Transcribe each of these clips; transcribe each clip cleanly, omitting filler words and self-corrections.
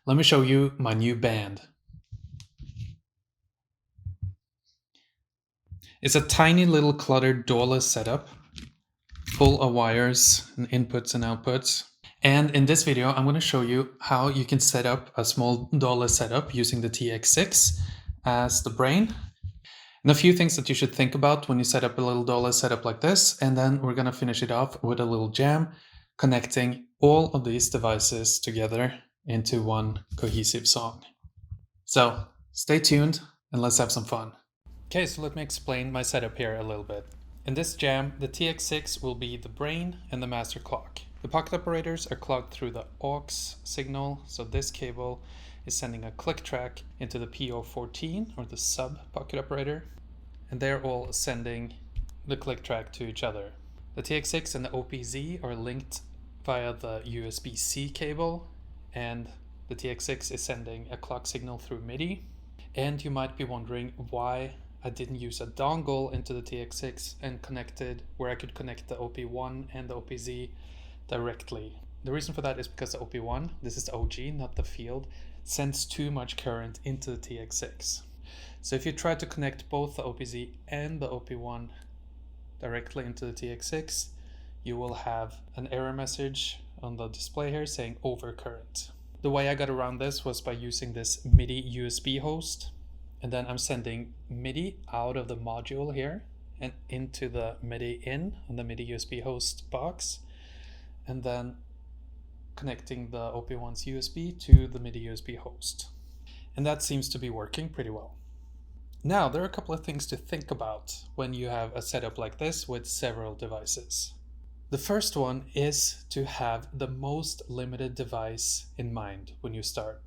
Let me show you my new band. It's a tiny little cluttered DAW-less setup, full of wires and inputs and outputs. And in this video, I'm going to show you how you can set up a small DAW-less setup using the TX6 as the brain. And a few things that you should think about when you set up a little DAW-less setup like this. And then we're going to finish it off with a little jam, connecting all of these devices together into one cohesive song. So stay tuned and let's have some fun. Okay, so let me explain my setup here a little bit. In this jam, the TX6 will be the brain and the master clock. The pocket operators are clocked through the aux signal, so this cable is sending a click track into the PO14 or the sub pocket operator, and they're all sending the click track to each other. The TX6 and the OPZ are linked via the USB-C cable, and the TX6 is sending a clock signal through MIDI. And you might be wondering why I didn't use a dongle into the TX6 and connected where I could connect the OP1 and the OPZ directly. The reason for that is because the OP1, this is the OG, not the field, sends too much current into the TX6. So if you try to connect both the OPZ and the OP1 directly into the TX6, you will have an error message on the display here saying overcurrent. The way I got around this was by using this MIDI USB host, and then I'm sending MIDI out of the module here and into the MIDI in on the MIDI USB host box, and then connecting the OP1's USB to the MIDI USB host. And that seems to be working pretty well. Now, there are a couple of things to think about when you have a setup like this with several devices. The first one is to have the most limited device in mind when you start.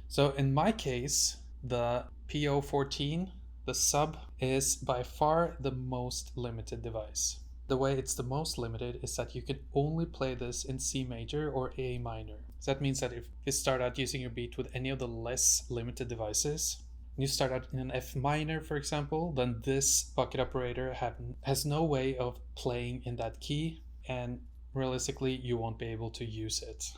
So in my case, the PO14, the sub, is by far the most limited device. The way it's the most limited is that you can only play this in C major or A minor. So that means that if you start out using your beat with any of the less limited devices, you start out in an F minor, for example, then this pocket operator has no way of playing in that key, and realistically you won't be able to use it.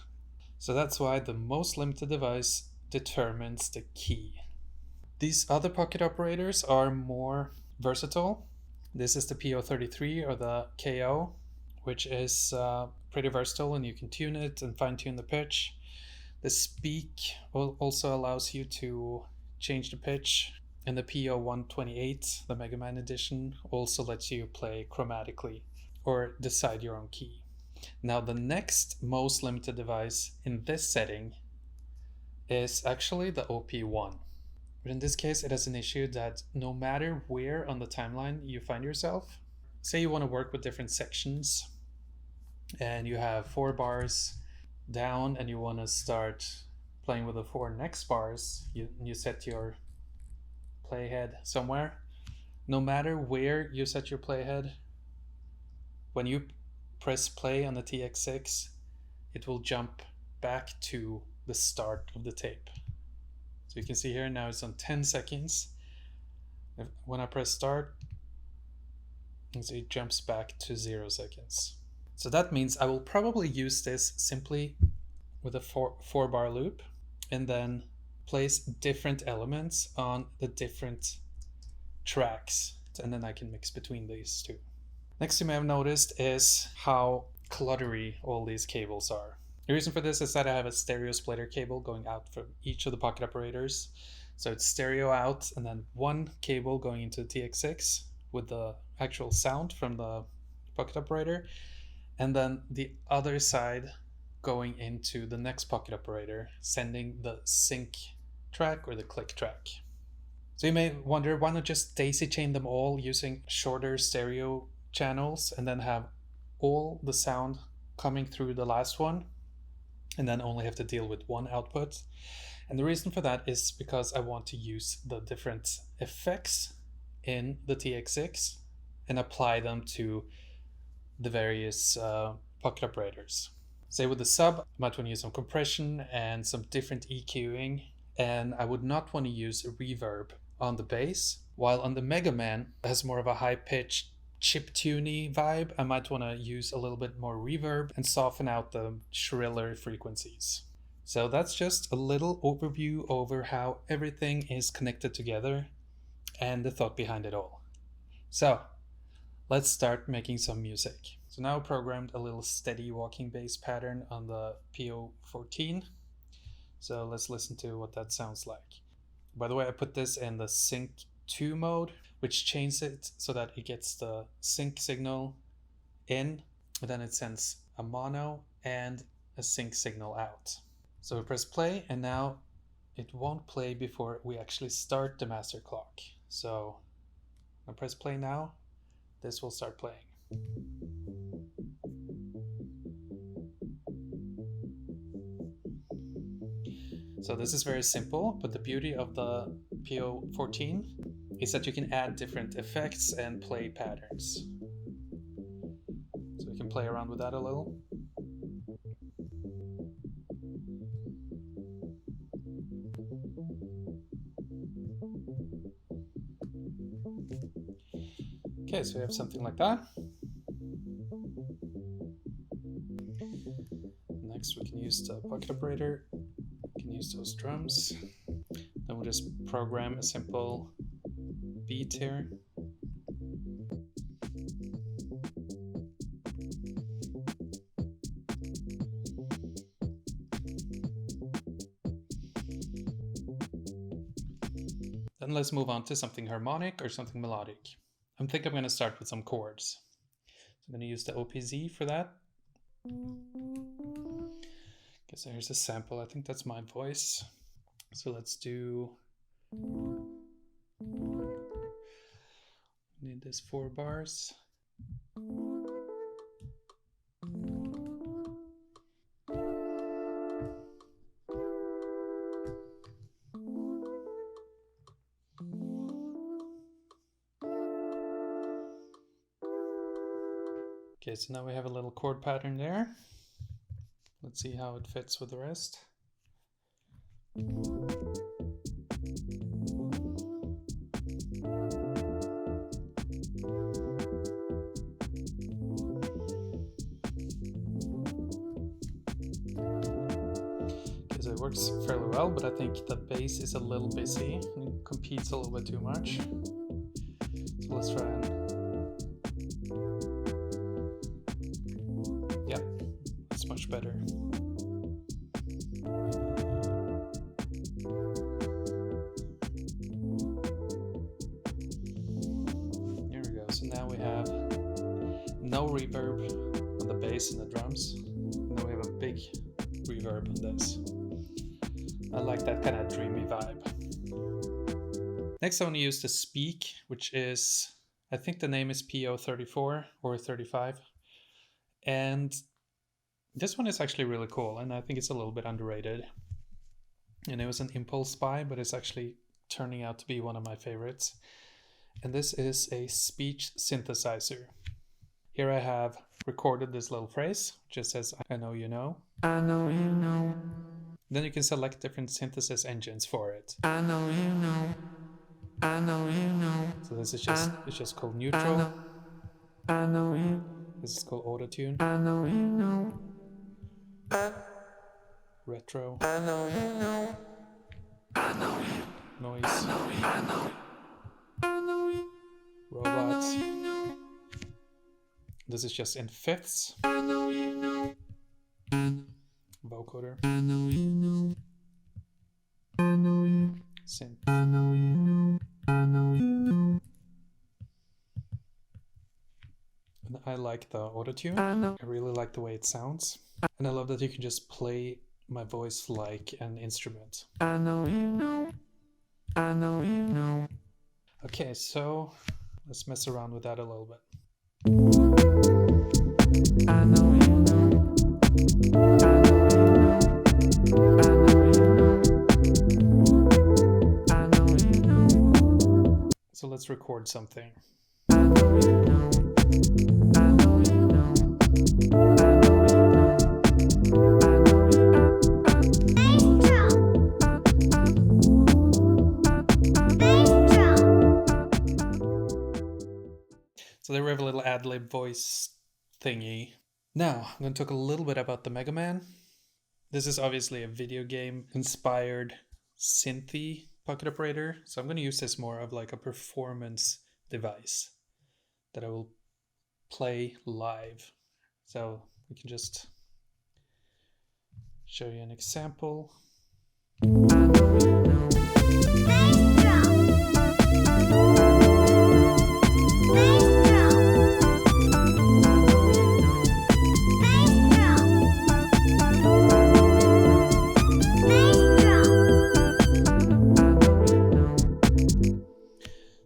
So that's why the most limited device determines the key. These other pocket operators are more versatile. This is the PO33 or the KO, which is pretty versatile, and you can tune it and fine-tune the pitch. The speak also allows you to change the pitch, and the PO128, the Megaman edition, also lets you play chromatically or decide your own key. Now, the next most limited device in this setting is actually the OP1. But in this case, it has an issue that no matter where on the timeline you find yourself, say you want to work with different sections and you have 4 bars down and you want to start playing with the 4 next bars, you set your playhead somewhere. No matter where you set your playhead, when you press play on the TX6, it will jump back to the start of the tape. So you can see here now it's on 10 seconds. When I press start, it jumps back to 0 seconds. So that means I will probably use this simply with a 4 bar loop and then place different elements on the different tracks, and then I can mix between these two. Next you may have noticed is how cluttery all these cables are. The reason for this is that I have a stereo splitter cable going out from each of the pocket operators. So it's stereo out and then one cable going into the TX6 with the actual sound from the pocket operator, and then the other side going into the next pocket operator, sending the sync track or the click track. So you may wonder, why not just daisy chain them all using shorter stereo channels and then have all the sound coming through the last one and then only have to deal with one output? And the reason for that is because I want to use the different effects in the TX6 and apply them to the various pocket operators. Say with the sub, I might want to use some compression and some different EQing, and I would not want to use reverb on the bass, while on the Megaman it has more of a high-pitched chiptune vibe. I might want to use a little bit more reverb and soften out the shriller frequencies. So that's just a little overview over how everything is connected together and the thought behind it all. So let's start making some music. So now I programmed a little steady walking bass pattern on the PO14. So let's listen to what that sounds like. By the way, I put this in the sync 2 mode, which changes it so that it gets the sync signal in, and then it sends a mono and a sync signal out. So we press play, and now it won't play before we actually start the master clock. So I press play now, this will start playing. So this is very simple, but the beauty of the PO14 is that you can add different effects and play patterns. So we can play around with that a little. Okay, so we have something like that. Next we can use the bucket operator. We can use those drums. Then we'll just program a simple beat here. Then let's move on to something harmonic or something melodic. I think I'm going to start with some chords. So I'm going to use the OPZ for that. Okay, so here's a sample. I think that's my voice. So let's do... Need this 4 bars. Okay, so now we have a little chord pattern there. Let's see how it fits with the rest. Okay, so it works fairly well, but I think the bass is a little busy and it competes a little bit too much. So let's try and... Yeah, that's much better. There we go. So now we have no reverb on the bass and the drums. Now we have a big reverb on this. I like that kind of dreamy vibe. Next I want to use the Speak, which is, I think the name is PO34 or 35. And this one is actually really cool, and I think it's a little bit underrated. And it was an impulse buy, but it's actually turning out to be one of my favorites. And this is a speech synthesizer. Here I have recorded this little phrase, which just says, I know you know. I know you know. Then you can select different synthesis engines for it. I know you know. I know you know. So this is just called neutral. I know you. This is called autotune. I know you know. Retro. I know you know. I know you. Noise. I know you. I know you. I know you. Robots. I know you know. This is just in fifths. I know you know. Vocoder. I know you know. I know you. Synth. I know you know. I know you know. And I like the autotune. I know. I really like the way it sounds. And I love that you can just play my voice like an instrument. I know you know. I know you know. Okay, so let's mess around with that a little bit. I know you know. I know you know. I know you know. I know you know. So let's record something. I know you know. I know you know. I know you know. I know you So there we have a little ad-lib voice thingy. Now, I'm going to talk a little bit about the Megaman. This is obviously a video game inspired synthy pocket operator, so I'm going to use this more of like a performance device that I will play live. So we can just show you an example.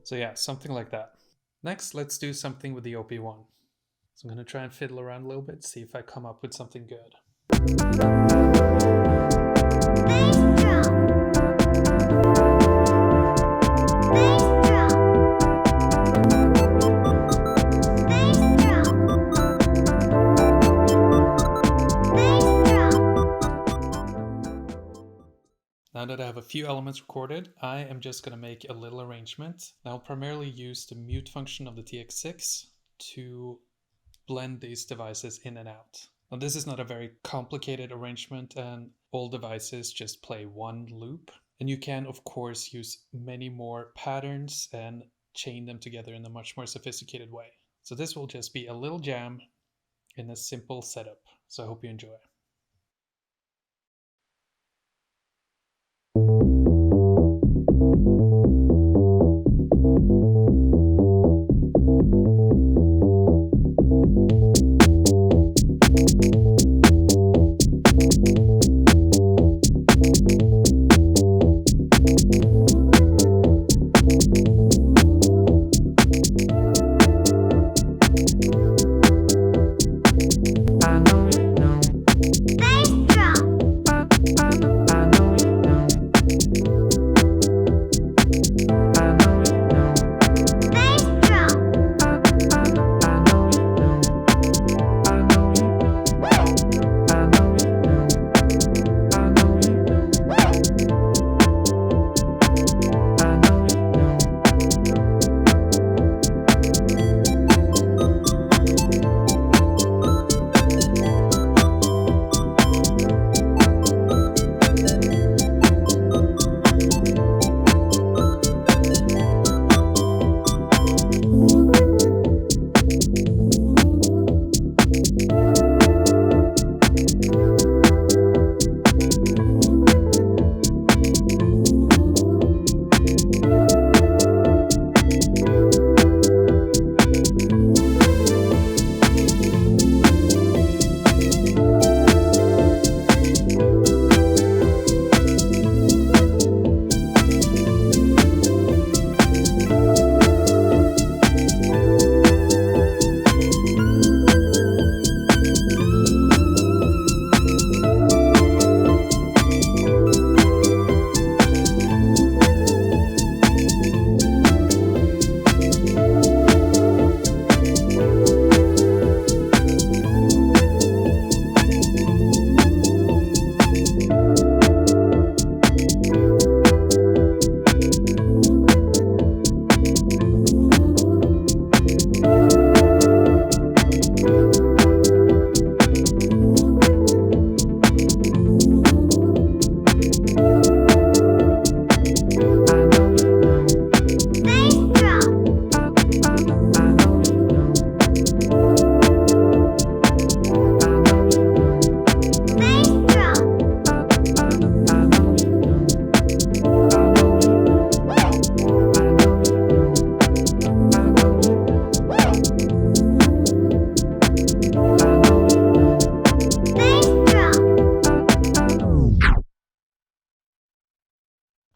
So yeah, something like that. Next, let's do something with the OP1. So I'm going to try and fiddle around a little bit, see if I come up with something good. Now that I have a few elements recorded, I am just going to make a little arrangement. I'll primarily use the mute function of the TX6 to blend these devices in and out. Now this is not a very complicated arrangement, and all devices just play one loop. And you can of course use many more patterns and chain them together in a much more sophisticated way. So this will just be a little jam in a simple setup. So I hope you enjoy.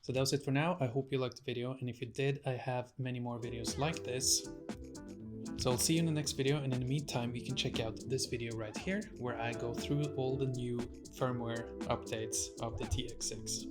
So that was it for now. I hope you liked the video, and if you did, I have many more videos like this. So I'll see you in the next video, and in the meantime you can check out this video right here where I go through all the new firmware updates of the TX6.